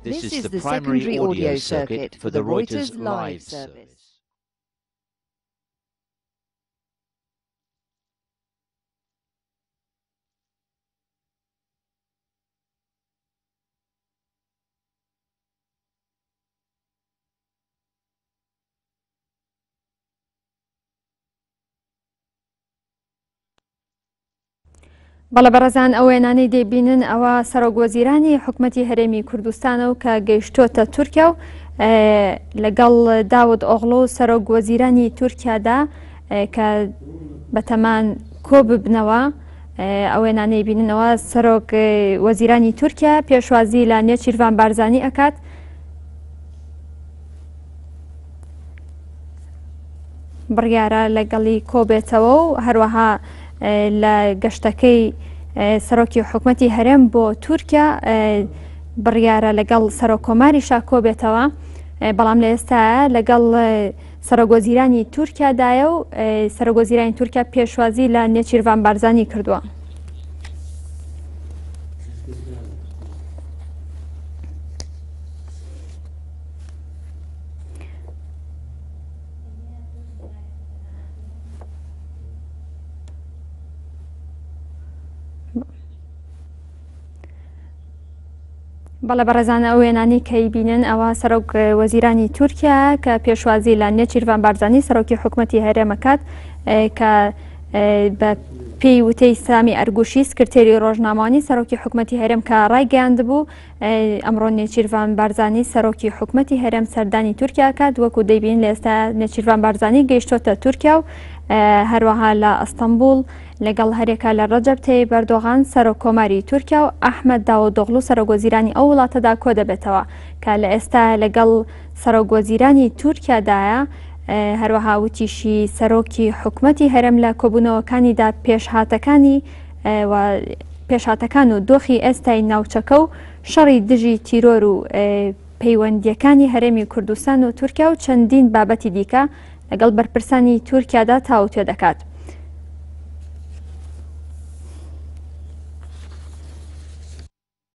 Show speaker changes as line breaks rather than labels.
This is the primary audio circuit for the Reuters Live service.
بەڵە بەڕێزان ئەو وێنانەی دەبینن ئەوە سەرۆکوەزیرانی حکوومەتی هەرێمی کوردستانە و کە گەیشتۆتە تورکیا و لەگەڵ داود ئۆغڵۆ و سەرۆکوەزیرانی تورکیادا کە بەتەمان کۆ ببنەوە. ئەو وێنانەی بیننەوە سەرۆک وەزیرانی تورکیا پێشوازی لە نێچیروان بارزانی ئەکات. بڕیارە لەگەڵی کۆبێتەوە و هەروەها لە گەشتەکەی سەرۆکی حکوومەتی هەرێم بۆ تورکیا بڕیارە لەگەڵ سەرۆکۆماریشا کۆبێتەوە، بەڵام لە ئێستا لەگەڵ سەرۆکوەزیرانی تورکیادایە و سەرۆکوەزیرانی تورکیا پێشوازی لە نێچیروان بارزانی کردووە. بەڵە بەڕێزانە ئەو وێنانی کەی بینن ئەوە سەرۆک وەزیرانی تورکیا کە پێشوازی لە نێچیروان بارزانی سەرۆکی حکوومەتی هەرێمەکات کە بە پێی وتەی سامی ئەرگوشی سکرتێری ڕۆژنامەوانی سەرۆکی حکوومەتی هەرێم کە ڕایگەیاندبوو ئەمڕۆ نێچیروان بارزانی سەرۆکی حکوومەتی هەرێم سەردانی تورکیا کات. وەکو دەیبین لە ئێستا نێچیروان بارزانی گەیشتۆتە تورکیا و هەروەها لە ئەستەمبول لەگەڵ هەرێکە لە ڕەجەب تەیب ئەردۆغان سەرۆکۆماری تورکیا و ئەحمەد داوودۆغڵو سەرۆکوەزیرانی ئەو وڵاتەدا کۆ دەبێتەوە کە لە ئێستا لەگەڵ سەرۆکوەزیرانی تورکیادایە. هەروەها وتیشی سەرۆکی حکوومەتی هەرێم لە کۆبوونەوەکانیدا پێشهاتەکان و دۆخی ئێستای ناوچەکە و شەڕی دژی تیرۆر و پەیوەندیەکانی هەرێمی کوردستان و تورکیا و چەندین بابەتی دیکە لەگەڵ بەرپرسانی تورکیادا تاوتوێ دەکات.